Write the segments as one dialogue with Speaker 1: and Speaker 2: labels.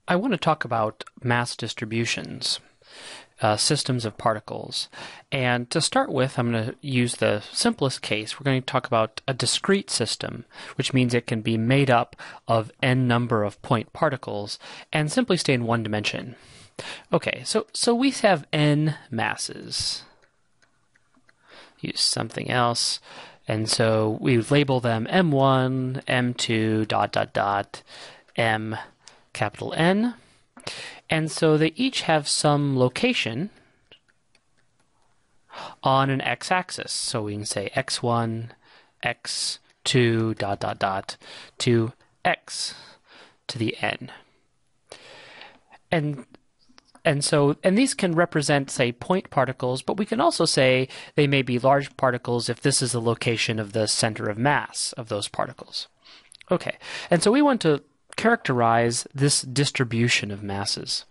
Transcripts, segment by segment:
Speaker 1: I want to talk about mass distributions, systems of particles. And to start with, I'm going to use the simplest case. We're going to talk about a discrete system, which means it can be made up of n number of point particles and simply stay in one dimension. Okay, so we have n masses. Use something else. And so we label them M1, M2, dot, dot, dot, M, capital N. And so they each have some location on an x-axis. So we can say x1, x2, dot, dot, dot, to x to the n. And these can represent, say, point particles, but we can also say they may be large particles if this is the location of the center of mass of those particles. Okay, and so we want to characterize this distribution of masses.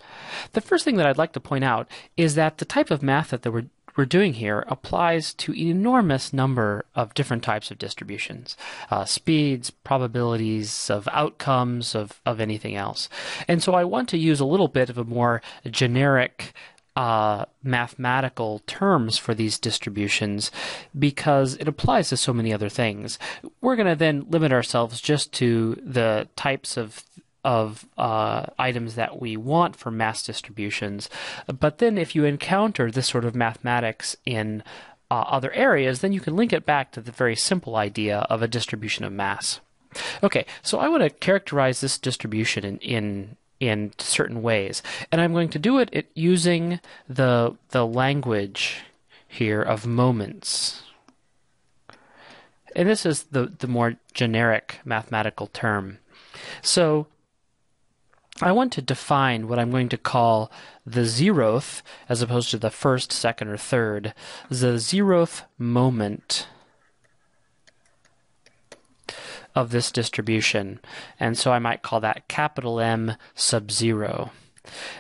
Speaker 1: The first thing that I'd like to point out is that the type of math that we're doing here applies to an enormous number of different types of distributions, speeds, probabilities of outcomes of anything else. And so I want to use a little bit of a more generic mathematical terms for these distributions because it applies to so many other things. We're going to then limit ourselves just to the types of items that we want for mass distributions. But then if you encounter this sort of mathematics in other areas, then you can link it back to the very simple idea of a distribution of mass. Okay, so I want to characterize this distribution in certain ways, and I'm going to do it using the language here of moments. And this is the more generic mathematical term. So I want to define what I'm going to call the zeroth, as opposed to the first, second, or third, the zeroth moment of this distribution. And so I might call that capital M sub 0.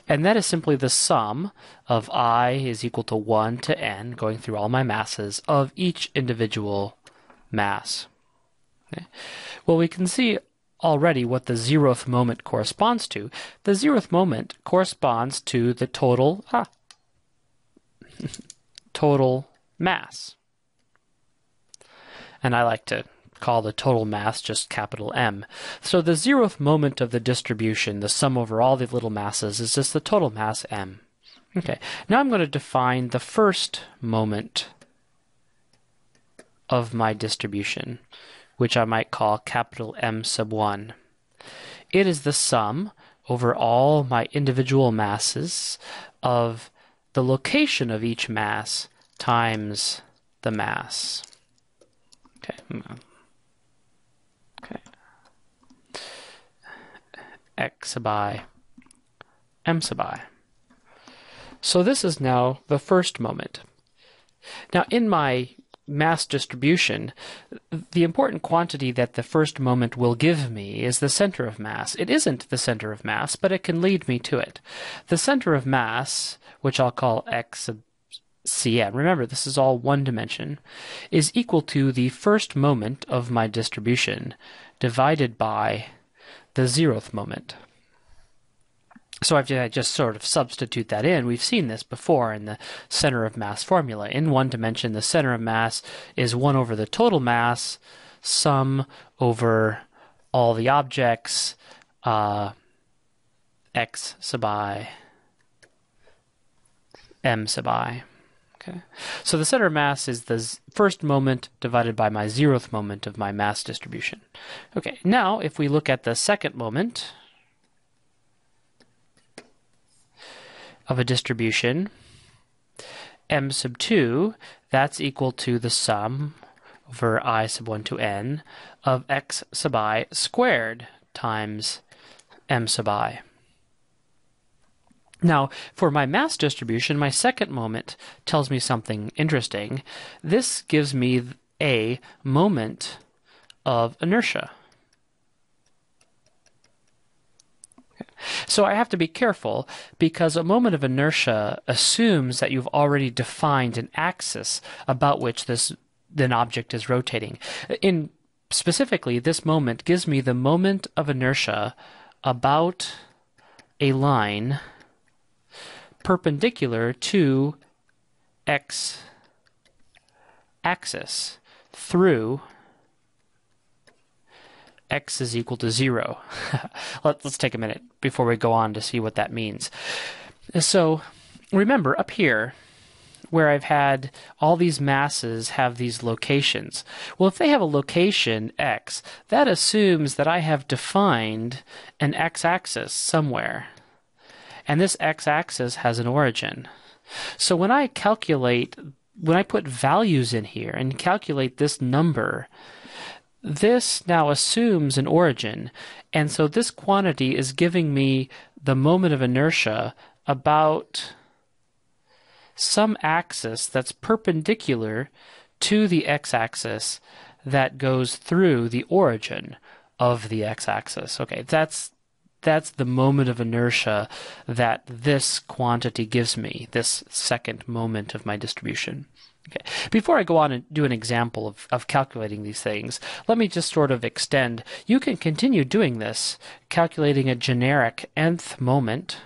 Speaker 1: And that is simply the sum of I is equal to 1 to n, going through all my masses, of each individual mass. Okay. Well, we can see already what the zeroth moment corresponds to. The zeroth moment corresponds to the total total mass. And I like to call the total mass just capital M. So the zeroth moment of the distribution, the sum over all the little masses, is just the total mass M. Okay, now I'm going to define the first moment of my distribution, which I might call capital M sub 1. It is the sum over all my individual masses of the location of each mass times the mass. Okay. X sub I, M sub I. So this is now the first moment. Now in my mass distribution, the important quantity that the first moment will give me is the center of mass. It isn't the center of mass, but it can lead me to it. The center of mass, which I'll call X sub Cm, remember this is all one dimension, is equal to the first moment of my distribution divided by the zeroth moment. So if I just sort of substitute that in, we've seen this before in the center of mass formula. In one dimension, the center of mass is 1 over the total mass, sum over all the objects, X sub I, M sub I. Okay. So the center of mass is the first moment divided by my zeroth moment of my mass distribution. Okay, now if we look at the second moment of a distribution, M sub 2, that's equal to the sum over I sub 1 to n of X sub I squared times M sub I. Now, for my mass distribution, my second moment tells me something interesting. This gives me a moment of inertia. So I have to be careful because a moment of inertia assumes that you've already defined an axis about which an object is rotating. Specifically, this moment gives me the moment of inertia about a line perpendicular to x-axis through x is equal to 0. Let's take a minute before we go on to see what that means. So remember, up here, where I've had all these masses have these locations. Well, if they have a location x, that assumes that I have defined an x-axis somewhere. And this x-axis has an origin. So when I put values in here and calculate this number, this now assumes an origin. And so this quantity is giving me the moment of inertia about some axis that's perpendicular to the x-axis that goes through the origin of the x-axis. Okay, that's the moment of inertia that this quantity gives me, this second moment of my distribution. Okay. Before I go on and do an example of calculating these things, let me just sort of extend. You can continue doing this, calculating a generic nth moment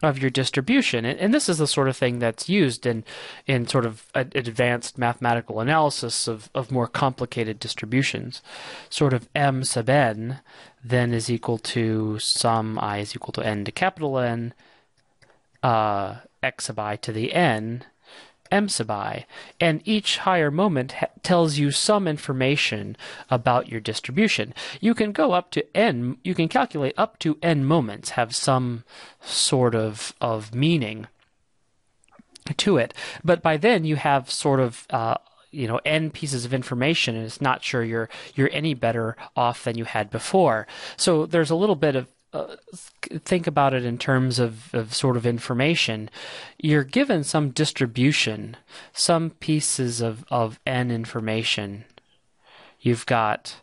Speaker 1: of your distribution. And this is the sort of thing that's used in sort of advanced mathematical analysis of more complicated distributions. Sort of m sub n then is equal to sum I is equal to n to capital N, x sub I to the n, m sub I, and each higher moment tells you some information about your distribution. You can go up to n, you can calculate up to n moments, have some sort of meaning to it, but by then you have sort of n pieces of information, and it's not sure you're any better off than you had before. So there's a little bit of think about it in terms of sort of information. You're given some distribution, some pieces of n information. You've got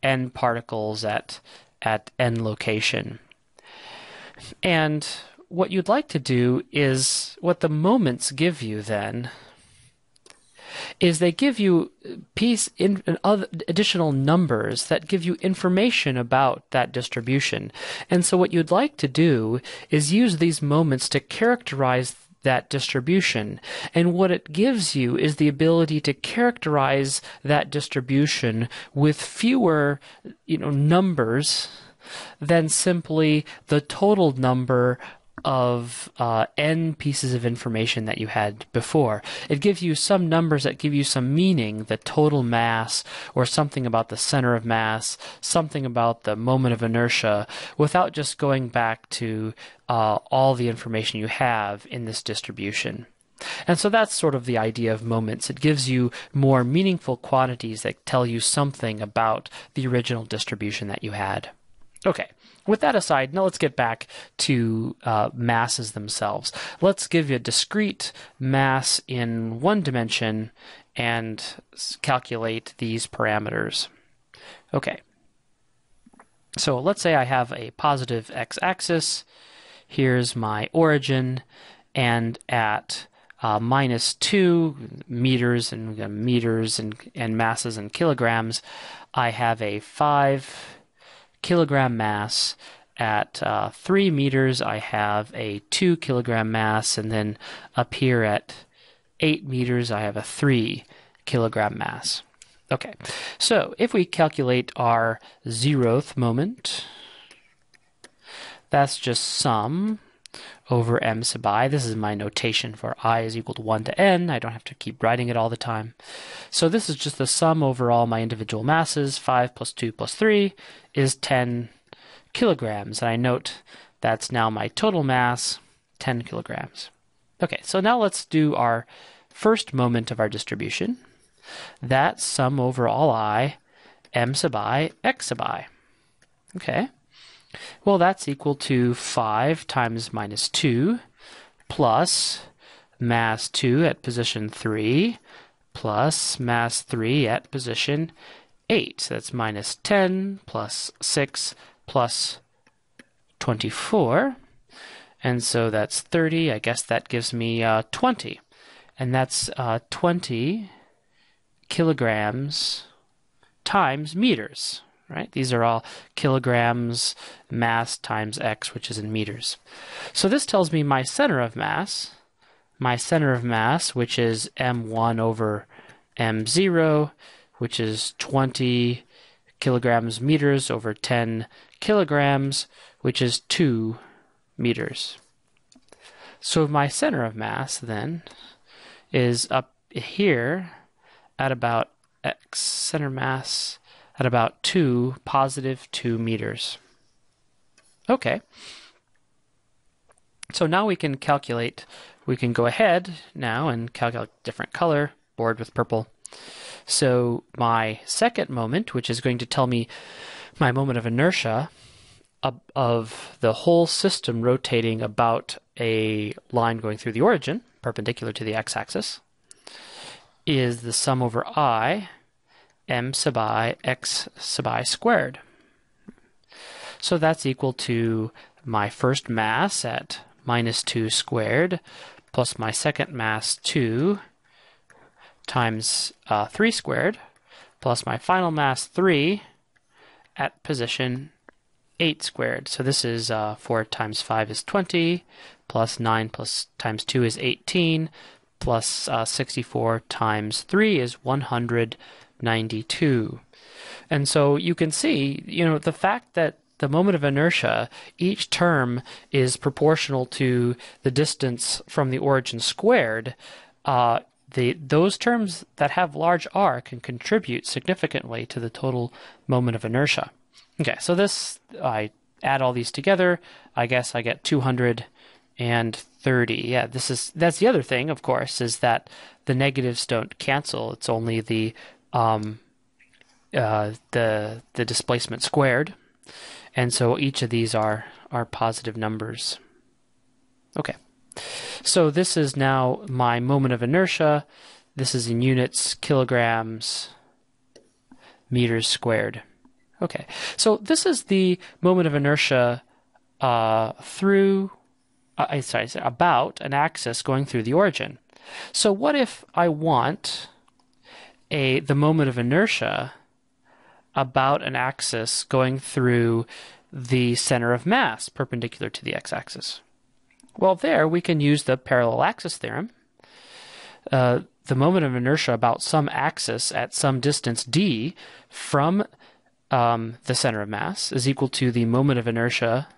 Speaker 1: n particles at n location. And what you'd like to do is, what the moments give you then, is they give you additional numbers that give you information about that distribution. And so what you'd like to do is use these moments to characterize that distribution. And what it gives you is the ability to characterize that distribution with fewer numbers than simply the total number of n pieces of information that you had before. It gives you some numbers that give you some meaning, the total mass, or something about the center of mass, something about the moment of inertia, without just going back to all the information you have in this distribution. And so that's sort of the idea of moments. It gives you more meaningful quantities that tell you something about the original distribution that you had. Okay. With that aside, now let's get back to masses themselves. Let's give you a discrete mass in one dimension and calculate these parameters. Okay. So let's say I have a positive x-axis. Here's my origin, and at -2 meters and masses in kilograms, I have a 5 kilogram mass. At 3 meters, I have a 2 kilogram mass, and then up here at 8 meters, I have a 3 kilogram mass. Okay, so if we calculate our zeroth moment, that's just sum over m sub I. This is my notation for I is equal to 1 to n. I don't have to keep writing it all the time. So this is just the sum over all my individual masses. 5 plus 2 plus 3 is 10 kilograms. And I note that's now my total mass, 10 kilograms. Okay, so now let's do our first moment of our distribution. That's sum over all I, m sub I, x sub I. Okay. Well, that's equal to 5 times -2 plus mass 2 at position 3 plus mass 3 at position 8. So that's -10 plus 6 plus 24. And so that's 30. I guess that gives me 20. And that's 20 kilograms times meters. right? These are all kilograms mass times x, which is in meters. So this tells me my center of mass, which is m1 over m0, which is 20 kilograms meters over 10 kilograms, which is 2 meters. So my center of mass then is up here at about x, center mass at about positive 2 meters. Okay. So now we can calculate, we can go ahead now and calculate different color, board with purple. So my second moment, which is going to tell me my moment of inertia of the whole system rotating about a line going through the origin, perpendicular to the x-axis, is the sum over I, m sub I, x sub I squared. So that's equal to my first mass at minus 2 squared plus my second mass 2 times 3 squared plus my final mass 3 at position 8 squared. So this is 4 times 5 is 20 plus 9 plus times 2 is 18 plus 64 times 3 is 192. And so you can see, the fact that the moment of inertia, each term is proportional to the distance from the origin squared. Those terms that have large r can contribute significantly to the total moment of inertia. Okay, so this, I add all these together, I guess I get 230. Yeah, that's the other thing, of course, is that the negatives don't cancel. It's only the displacement squared. And so each of these are positive numbers. Okay. So this is now my moment of inertia. This is in units, kilograms, meters squared. Okay. So this is the moment of inertia about an axis going through the origin. So what if I want the moment of inertia about an axis going through the center of mass perpendicular to the x-axis? Well, there we can use the parallel axis theorem. The moment of inertia about some axis at some distance d from the center of mass is equal to the moment of inertia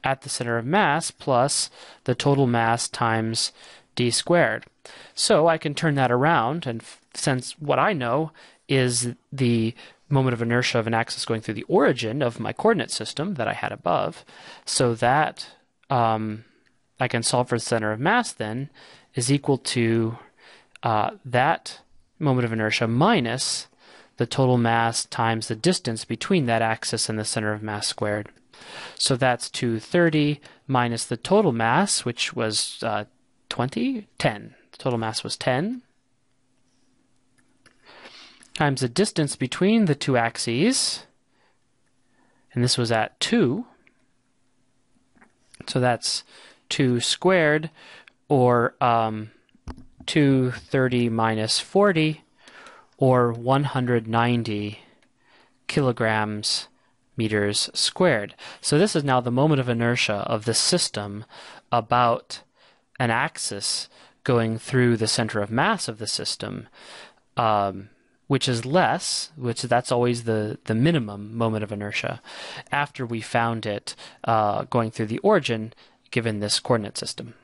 Speaker 1: at the center of mass plus the total mass times d squared. So I can turn that around, and since what I know is the moment of inertia of an axis going through the origin of my coordinate system that I had above, so that I can solve for the center of mass then is equal to that moment of inertia minus the total mass times the distance between that axis and the center of mass squared. So that's 230 minus the total mass, which was 10. The total mass was 10. Times the distance between the two axes, and this was at 2. So that's 2 squared, or 230 minus 40, or 190 kilograms meters squared. So this is now the moment of inertia of the system about an axis going through the center of mass of the system, which is less, that's always the minimum moment of inertia, after we found it going through the origin given this coordinate system.